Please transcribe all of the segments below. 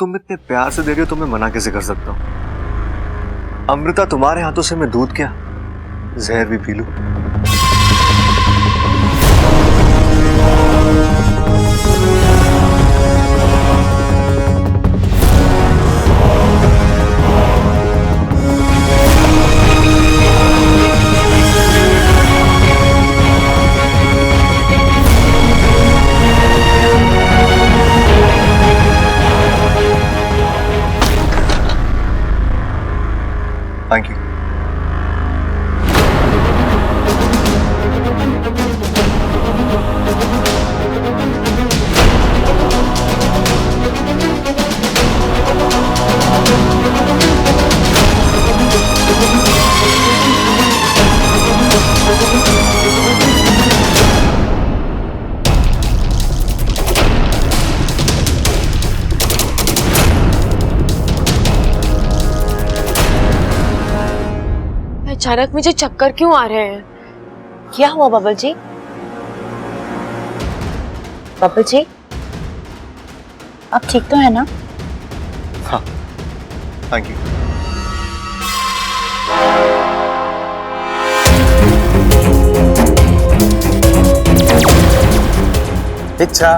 तुम इतने प्यार से दे रही हो तो मैं मना कैसे कर सकता हूँ? अमृता, तुम्हारे हाथों से मैं दूध क्या जहर भी पी लूं। Thank you. अचानक मुझे चक्कर क्यों आ रहे हैं? क्या हुआ बबल जी? बबल जी, आप ठीक तो है ना? हाँ, थैंक यू। इच्छा,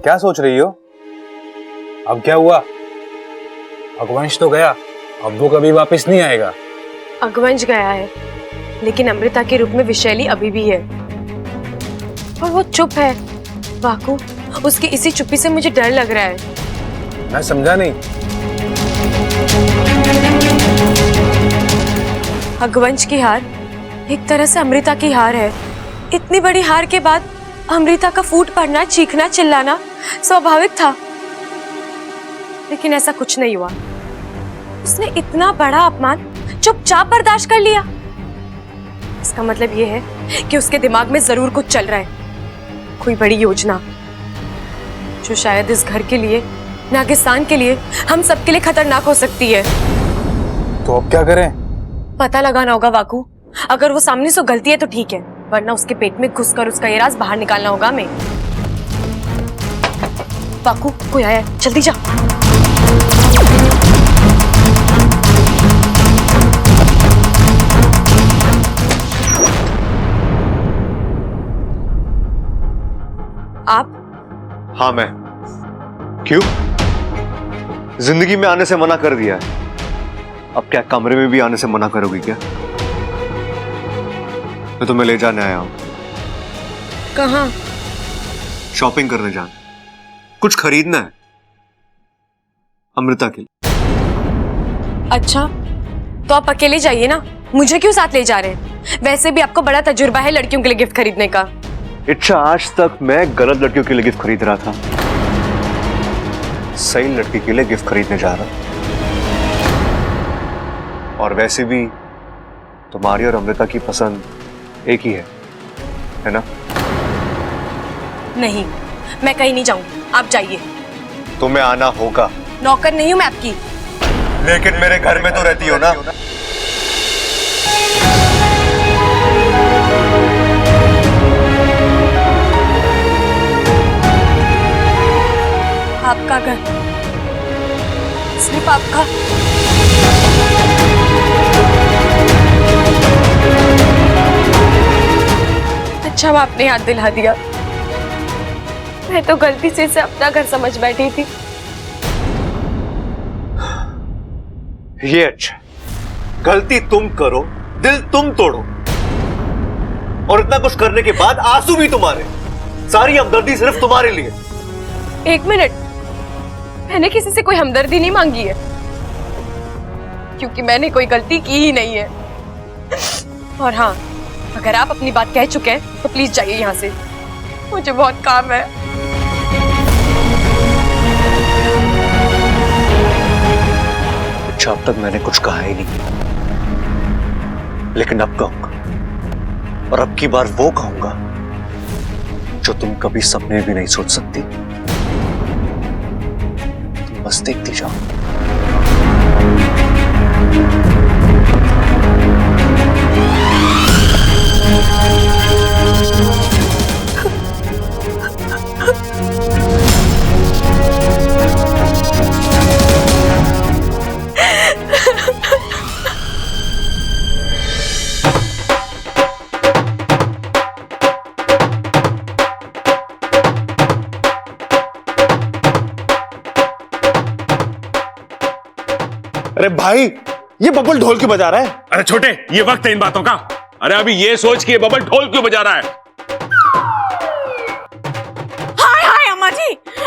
क्या सोच रही हो? अब क्या हुआ? अगवंश तो गया, अब वो कभी वापस नहीं आएगा। अगवंश गया है, लेकिन अमृता के रूप में विशैली अभी भी है और वो चुप है। वाकू, उसकी इसी चुप्पी से मुझे डर लग रहा है। मैं समझा नहीं। अगवंश की हार एक तरह से अमृता की हार है। इतनी बड़ी हार के बाद अमृता का फूट पड़ना, चीखना, चिल्लाना स्वाभाविक था, लेकिन ऐसा कुछ नहीं हुआ। उसने इतना बड़ा अपमान चुपचाप बर्दाश्त कर लिया। इसका मतलब ये है कि उसके दिमाग में जरूर कुछ चल रहा है, कोई बड़ी योजना जो शायद इस घर के लिए, नागिस्तान के लिए, हम सबके लिए खतरनाक हो सकती है। तो अब क्या करें? पता लगाना होगा वाकू। अगर वो सामने से गलती है तो ठीक है, वरना उसके पेट में घुसकर उसका ये राज बाहर निकालना होगा हमें। वाकू, कोई आया है, जल्दी जा। आप? हाँ, मैं। क्यों? जिंदगी में आने से मना कर दिया है, अब क्या कमरे में भी आने से मना करोगी क्या? मैं तुम्हें ले जाने आया हूं। कहाँ? शॉपिंग करने जाना, कुछ खरीदना है अमृता के लिए। अच्छा, तो आप अकेले जाइए ना, मुझे क्यों साथ ले जा रहे हैं? वैसे भी आपको बड़ा तजुर्बा है लड़कियों के लिए गिफ्ट खरीदने का। इच्छा, आज तक मैं गलत लड़कियों के लिए गिफ्ट खरीद रहा था, सही लड़की के लिए गिफ्ट खरीदने जा रहा हूं। और वैसे भी तुम्हारी और अमृता की पसंद एक ही है ना? नहीं, मैं कहीं नहीं जाऊंगी, आप जाइए। तुम्हें आना होगा। नौकर नहीं हूं मैं आपकी। लेकिन मेरे घर में तो रहती हो ना। आपका घर, सिर्फ आपका। अच्छा, आपने याद दिला दिया। मैं तो गलती से इसे अपना घर समझ बैठी थी। ये अच्छा, गलती तुम करो, दिल तुम तोड़ो, और इतना कुछ करने के बाद आंसू भी तुम्हारे, सारी हमदर्दी सिर्फ तुम्हारे लिए। एक मिनट, मैंने किसी से कोई हमदर्दी नहीं मांगी है, क्योंकि मैंने कोई गलती की ही नहीं है। और हाँ, अगर आप अपनी बात कह चुके हैं तो प्लीज जाइए यहाँ से, मुझे बहुत काम है। अच्छा, अब तक मैंने कुछ कहा ही नहीं, लेकिन अब कहूंगा, और अब की बार वो कहूंगा जो तुम कभी सपने भी नहीं सोच सकती। तुम बस देखती जाओ। अरे भाई, ये बबल ढोल क्यों बजा रहा है? अरे छोटे, ये वक्त है इन बातों का। अरे अभी ये सोच कि ये बबल ढोल क्यों बजा रहा है। हाय हाय अम्मा जी,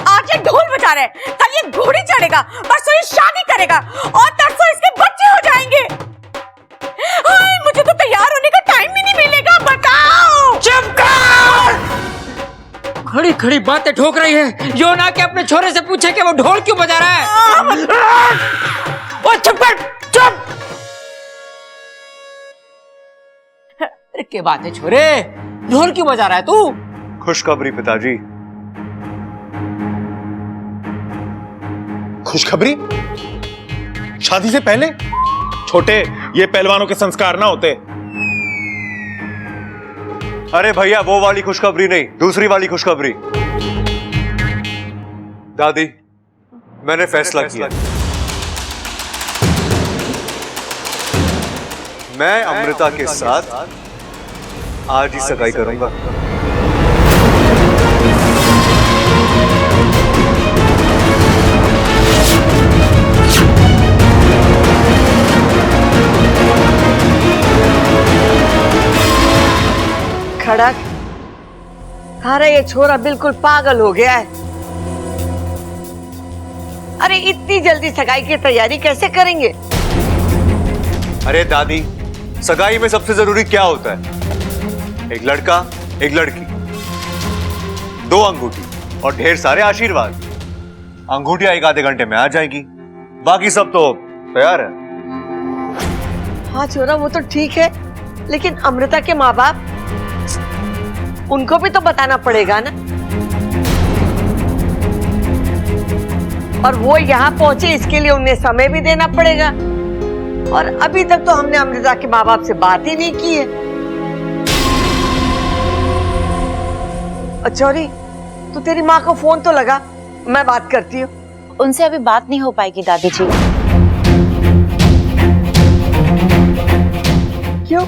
आज ये ढोल बजा रहे हैं, कल ये घोड़ी चढ़ेगा, परसों ये शादी करेगा और तरसों इसके बच्चे हो जाएंगे। हाय, मुझे तो तैयार होने का टाइम भी नहीं मिलेगा। बताओ। चुप कर! खड़ी खड़ी बातें ठोक रही है। यो ना कि अपने छोरे से पूछे कि वो ढोल क्यों बजा रहा है। ओ चुप कर, चुप! अरे क्या बात है छोरे, ढोल क्यों बजा रहा है तू? खुशखबरी पिताजी। खुशखबरी? शादी से पहले? छोटे, ये पहलवानों के संस्कार ना होते। अरे भैया, वो वाली खुशखबरी नहीं, दूसरी वाली खुशखबरी। दादी, मैंने फैसला किया। मैं अमृता के साथ आज ही सगाई करूंगा। खड़क, थारा ये छोरा बिल्कुल पागल हो गया है। अरे इतनी जल्दी सगाई की तैयारी कैसे करेंगे? अरे दादी, सगाई में सबसे जरूरी क्या होता है? एक लड़का, एक लड़की, 2 अंगूठी और ढेर सारे आशीर्वाद। अंगूठियां 1 आधे घंटे में आ जाएगी, बाकी सब तो तैयार है। हाँ छोरा, वो तो ठीक है, लेकिन अमृता के माँ बाप, उनको भी तो बताना पड़ेगा ना। और वो यहाँ पहुंचे, इसके लिए उन्हें समय भी देना पड़ेगा। और अभी तक तो हमने अमृता के माँ बाप से बात ही नहीं की है। चौरी, तू तेरी माँ को फोन तो लगा, मैं बात करती हूँ। उनसे अभी बात नहीं हो पाएगी दादी जी। क्यों?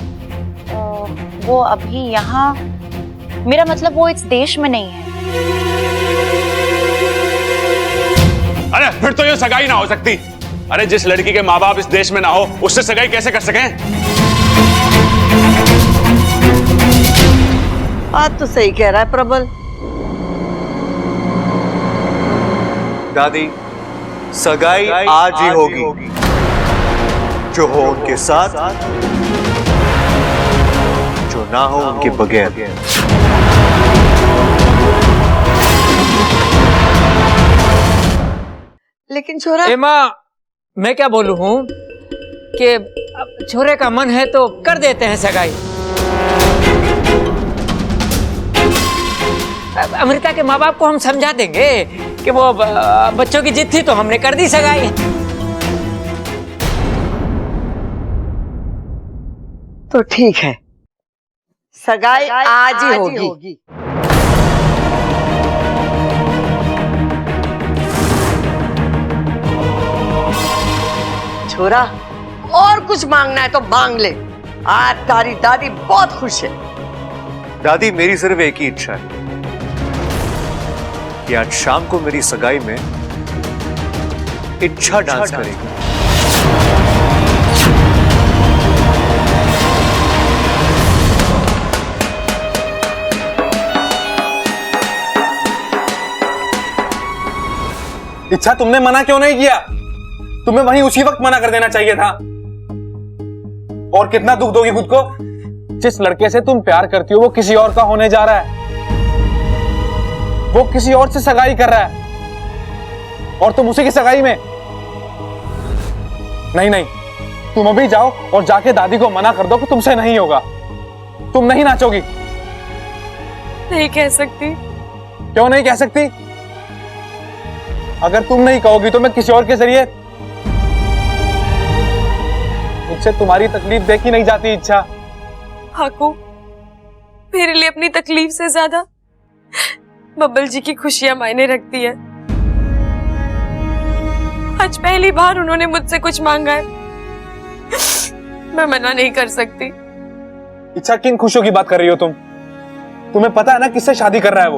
वो अभी यहाँ, मेरा मतलब वो इस देश में नहीं है। अरे फिर तो ये सगाई ना हो सकती। अरे जिस लड़की के माँ बाप इस देश में ना हो, उससे सगाई कैसे कर सकें? बात तो सही कह रहा है प्रबल। दादी, सगाई आज ही होगी, जो हो उनके साथ, जो ना हो उनके बगैर। लेकिन छोरा, एमा, मैं क्या बोलूं हूँ कि छोरे का मन है तो कर देते हैं सगाई। अमृता के माँ बाप को हम समझा देंगे कि वो बच्चों की जिद थी तो हमने कर दी सगाई। तो ठीक है, सगाई आज ही होगी। छोरा, और कुछ मांगना है तो मांग ले। आज तारी दादी बहुत खुश है। दादी, मेरी सिर्फ एक ही इच्छा है कि आज शाम को मेरी सगाई में इच्छा डांस करेगी। इच्छा तुमने मना क्यों नहीं किया? तुम्हें वहीं उसी वक्त मना कर देना चाहिए था। और कितना दुख दोगी खुद को? जिस लड़के से तुम प्यार करती हो वो किसी और का होने जा रहा है, वो किसी और से सगाई कर रहा है और तुम उसी की सगाई में। नहीं नहीं, तुम अभी जाओ और जाके दादी को मना कर दो कि तुमसे नहीं होगा, तुम नहीं नाचोगी। नहीं कह सकती। क्यों नहीं कह सकती? अगर तुम नहीं कहोगी तो मैं किसी और के जरिए, मुझसे तुम्हारी तकलीफ देखी नहीं जाती इच्छा। हाकू, मेरे लिए अपनी तकलीफ से ज्यादा बब्बल जी की खुशियां मायने रखती है। आज पहली बार उन्होंने मुझसे कुछ मांगा है, मैं मना नहीं कर सकती। इच्छा, किन खुशियों की बात कर रही हो तुम? तुम्हें पता है ना किससे शादी कर रहा है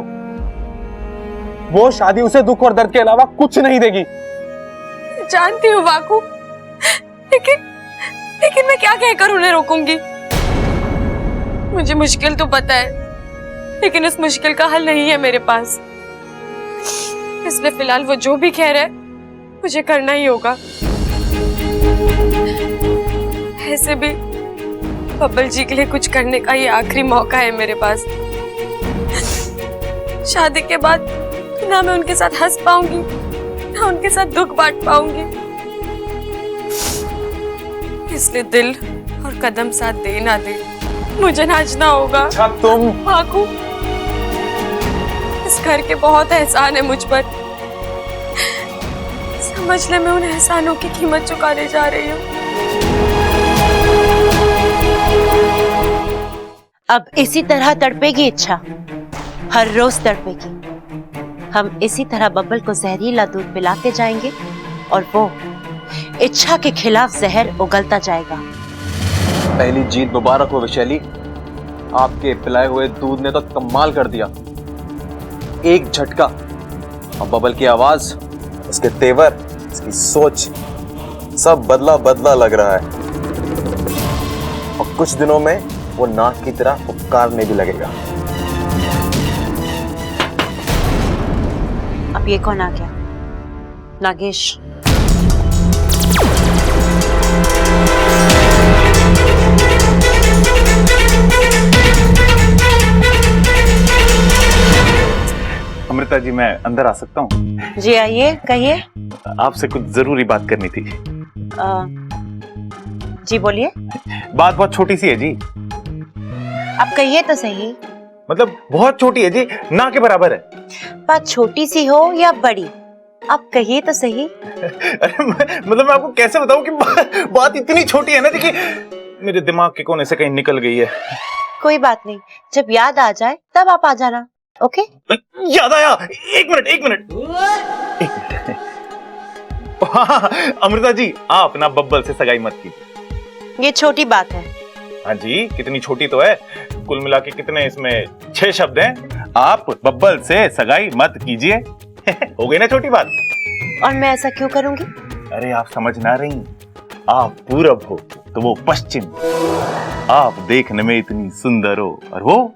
वो शादी उसे दुख और दर्द के अलावा कुछ नहीं देगी। जानती हूँ वाकू, लेकिन मैं क्या कहकर उन्हें रोकूंगी? मुझे मुश्किल तो पता है, लेकिन उस मुश्किल का हल नहीं है मेरे पास। इसलिए फिलहाल वो जो भी कह रहे हैं मुझे करना ही होगा। ऐसे भी बब्बल जी के लिए कुछ करने का ये आखिरी मौका है मेरे पास। शादी के बाद ना मैं उनके साथ हंस पाऊंगी, ना उनके साथ दुख बांट पाऊंगी। इसलिए दिल और कदम साथ दे ना दे, मुझे नाचना होगा। अच्छा तुम भागू। इस घर के बहुत एहसान है मुझ पर। समझ ले, मैं उन एहसानों की कीमत चुकाने जा रही हूँ। अब इसी तरह तड़पेगी इच्छा, हर रोज तड़पेगी। हम इसी तरह बब्बल को जहरीला दूध पिलाते जाएंगे और वो इच्छा के खिलाफ जहर उगलता जाएगा। पहली जीत मुबारक हो वैशाली, आपके पिलाए हुए दूध ने तो कमाल कर दिया। एक झटका, अब बबल की आवाज, उसके तेवर, उसकी सोच, सब बदला बदला लग रहा है। और कुछ दिनों में वो नाक की तरह पुकारने भी लगेगा। अब ये कौन आ गया? नागेश। अमृता जी, मैं अंदर आ सकता हूँ? जी आइए, कहिए। आपसे कुछ जरूरी बात करनी थी। जी बोलिए। बात बहुत छोटी सी है जी। आप कहिए तो सही। मतलब बहुत छोटी है जी, ना के बराबर है। बात छोटी सी हो या बड़ी, आप कहिए तो सही। अरे मतलब मैं आपको कैसे बताऊं कि बात इतनी छोटी है ना जी कि मेरे दिमाग के कोने से कहीं निकल गई है। कोई बात नहीं, जब याद आ जाए तब आप आ जाना। ओके? याद आया, एक मिनट। हाँ, अमृता जी, आप ना बब्बल से सगाई मत कीजिए। ये छोटी बात है। हाँ जी, कितनी छोटी तो है। कुल मिला के कितने इसमें 6 शब्द हैं। आप बब्बल से सगाई मत कीजिए। हो गई ना छोटी बात। और मैं ऐसा क्यों करूंगी? अरे आप समझ ना रही, आप पूरब हो तो वो पश्चिम। आप देखने में इतनी सुंदर हो और वो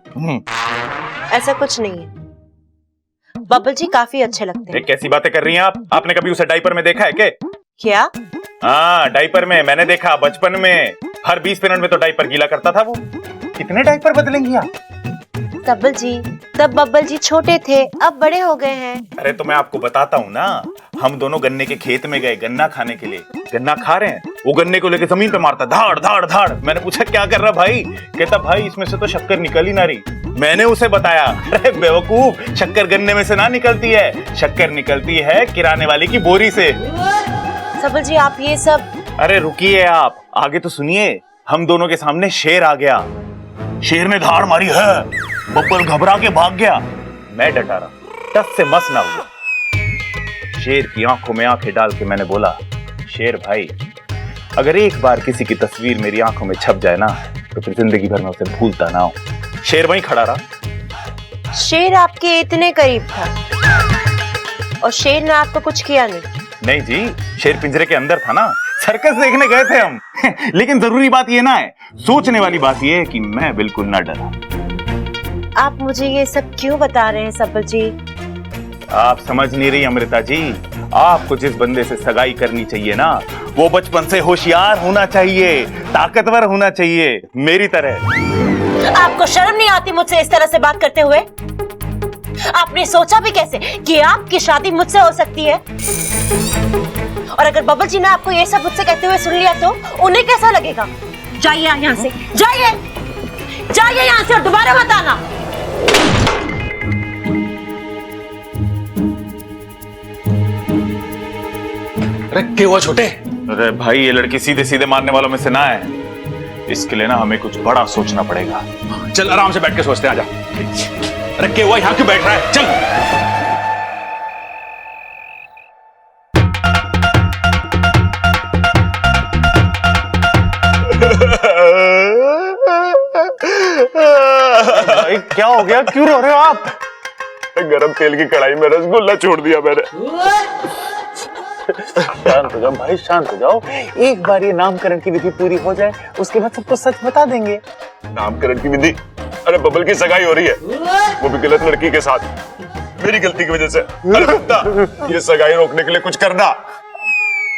ऐसा कुछ नहीं है, बब्बल जी काफी अच्छे लगते हैं। कैसी बातें कर रही हैं आप? आपने कभी उसे डायपर में देखा है क्या? हाँ, डायपर में मैंने देखा बचपन में। हर 20 मिनट में तो डायपर गीला करता था वो। कितने डायपर बदलेंगी आप? बब्बल जी, तब बब्बल जी छोटे थे, अब बड़े हो गए हैं। अरे तो मैं आपको बताता हूँ ना, हम दोनों गन्ने के खेत में गए गन्ना खाने के लिए। गन्ना खा रहे हैं, वो गन्ने को लेके जमीन पे मारता, धाड़ धाड़ धाड़। मैंने पूछा क्या कर रहा भाई? कहता भाई इसमें से तो शक्कर निकल ही ना रही। मैंने उसे बताया, अरे बेवकूफ, शक्कर गन्ने में से ना निकलती है, शक्कर निकलती है किराने वाले की बोरी से। बब्बल जी आप ये सब। अरे रुकिए, आप आगे तो सुनिए। हम दोनों के सामने शेर आ गया। शेर ने धाड़ मारी है, बब्बल घबरा के भाग गया। मैं डटा रहा, टस से मस ना हुआ। शेर की आंखों में आंखें डाल के मैंने बोला, शेर भाई, अगर एक बार किसी की तस्वीर मेरी आंखों में छप जाए ना, तो फिर जिंदगी भर में उसे भूलता ना हूं। शेर वहीं खड़ा रहा। शेर आपके इतने करीब था और शेर ने आपको कुछ किया नहीं? नहीं जी, शेर पिंजरे के अंदर था ना, सर्कस देखने गए थे हम। लेकिन जरूरी बात ये ना है, सोचने वाली बात ये है कि मैं बिल्कुल ना डरा। आप मुझे ये सब क्यों बता रहे हैं बब्बल जी? आप समझ नहीं रही अमृता जी, आपको जिस बंदे से सगाई करनी चाहिए ना, वो बचपन से होशियार होना चाहिए, ताकतवर होना चाहिए, मेरी तरह। आपको शर्म नहीं आती मुझसे इस तरह से बात करते हुए? आपने सोचा भी कैसे कि आपकी शादी मुझसे हो सकती है? और अगर बब्बल जी ने आपको ये सब मुझसे कहते हुए सुन लिया तो उन्हें कैसा लगेगा? जाइए यहाँ से, जाइए यहाँ से और दोबारा मत आना। अरे क्या हुआ छोटे? अरे भाई, ये लड़की सीधे सीधे मारने वालों में से ना है। इसके लिए ना हमें कुछ बड़ा सोचना पड़ेगा। चल आराम से बैठ के सोचते हैं, आजा। अरे क्या हुआ, यहाँ क्यों बैठ रहा है? चल। भाई क्या हो गया, क्यों रो रहे हो आप? गरम तेल की कढ़ाई में रसगुल्ला छोड़ दिया मैंने। शांत हो जाओ भाई, शांत हो जाओ। एक बार ये नामकरण की विधि पूरी हो जाए, उसके बाद सबको सच बता देंगे। नामकरण की विधि? अरे बबल की सगाई हो रही है, वो भी गलत लड़की के साथ, मेरी गलती की वजह से। अरे कुत्ता, ये सगाई रोकने के लिए कुछ करना।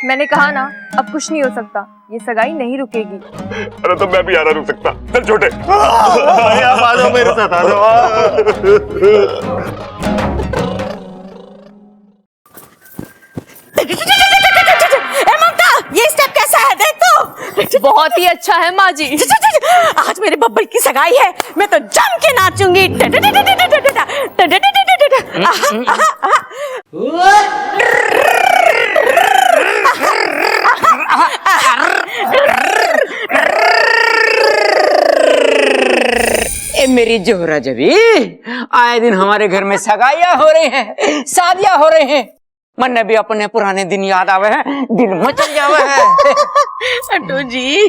मैंने कहा ना, अब कुछ नहीं हो सकता, ये सगाई नहीं रुकेगी। अरे तो मैं भी आ रहा रुक सकता। चल छोटे, आप आ जाओ मेरे साथ, आ जाओ। ममता, ये स्टेप कैसा है देख तो। बहुत ही अच्छा है माँ जी। आज मेरे बब्बर की सगाई है, मैं तो जम के नाचूंगी। ए मेरी जोहरा जबी, आए दिन हमारे घर में सगाइयां हो रही हैं, शादियां हो रही हैं। मन भी अपने पुराने दिन याद आवे हैं, दिल मचल जावे है। अटो जी,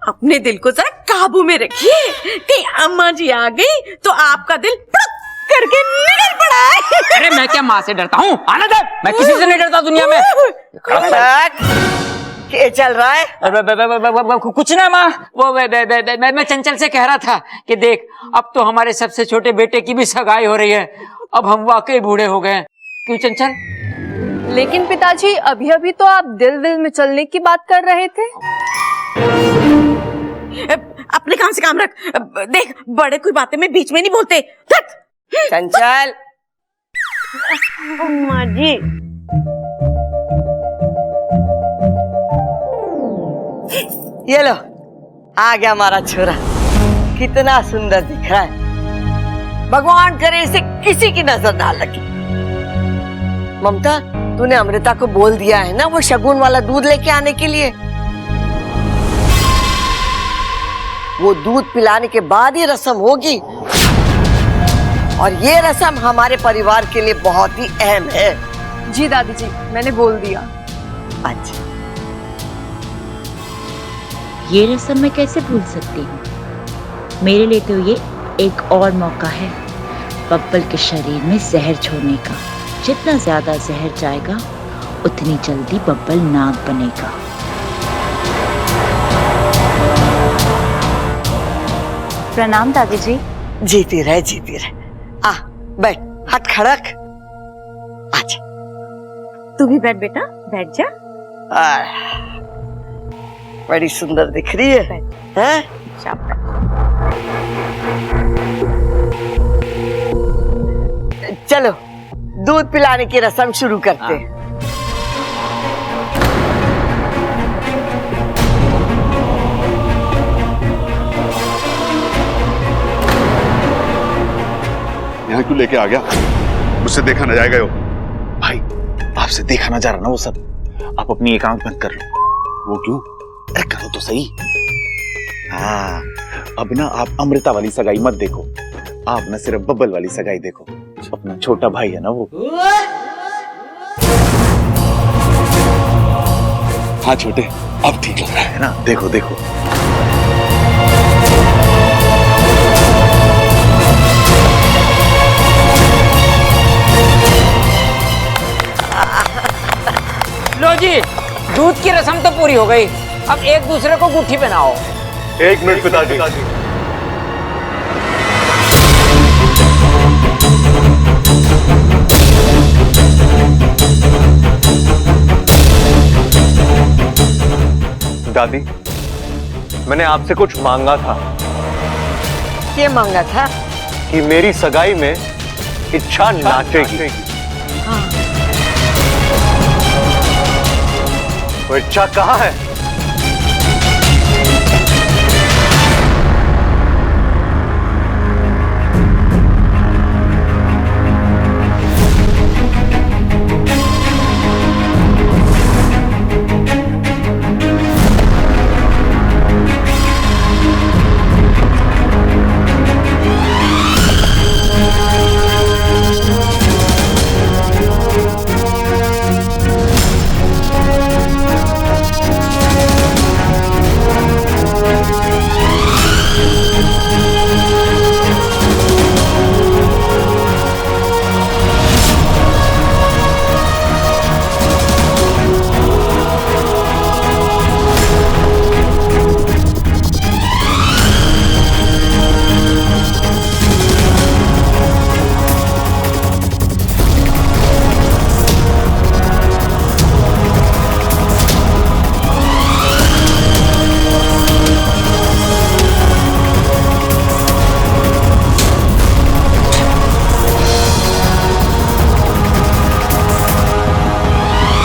अपने दिल को जरा काबू में रखिए, कहीं अम्मा जी आ गई तो आपका दिल पड़क करके निकल पड़ा है। अरे मैं क्या माँ से डरता हूँ? आना दे, मैं किसी से नहीं डरता दुनिया में। क्या चल रहा है? कुछ ना माँ, वो मैं चंचल से कह रहा था कि देख, अब तो हमारे सबसे छोटे बेटे की भी सगाई हो रही है, अब हम वाकई बूढ़े हो गए। क्यों चंचल? लेकिन पिताजी, अभी अभी तो आप दिल में चलने की बात कर रहे थे। अपने काम से काम रख। देख, बड़े कोई बातें में बीच में नहीं बोलते। चंचल, अम्मा जी, ये लो, आ गया हमारा छोरा। कितना सुंदर दिख रहा है, भगवान करे इसे किसी की नजर ना लगे। ममता, तूने अमृता को बोल दिया है ना वो शगुन वाला दूध लेके आने के लिए? वो दूध पिलाने के बाद ही रस्म होगी, और ये रस्म हमारे परिवार के लिए बहुत ही अहम है। जी दादी जी, मैंने बोल दिया। अच्छा, ये रस्म मैं कैसे भूल सकती हूँ? मेरे लिए तो ये एक और मौका है बब्बल के शरीर में जहर छोड़ने का। जितना ज्यादा जहर जाएगा, उतनी जल्दी बब्बल नाग बनेगा। प्रणाम दादी जी। जीती रहे, जीती रहे। आ बैठ, हाथ खड़क। अच्छा, तू भी बैठ बेटा, बैठ जा। बड़ी सुंदर दिख रही है, हैं? चलो दूध पिलाने की रस्म शुरू करते हैं। यहाँ क्यों लेके आ गया? मुझसे देखा न जाएगा। भाई, आपसे देखा ना जा रहा ना वो सब। आप अपनी एक आंख बंद कर लो। वो क्यों? अरे करो तो सही। हाँ, अब ना आप अमृता वाली सगाई मत देखो, आप ना सिर्फ बब्बल वाली सगाई देखो। अपना छोटा भाई है ना वो। हाँ छोटे, अब ठीक लग रहा है ना? देखो देखो। लो जी, दूध की रस्म तो पूरी हो गई, अब एक दूसरे को गुट्ठी पहनाओ। एक मिनट पिताजी। दादी, मैंने आपसे कुछ मांगा था। क्या मांगा था? कि मेरी सगाई में इच्छा नाचेगी। वो इच्छा कहाँ है?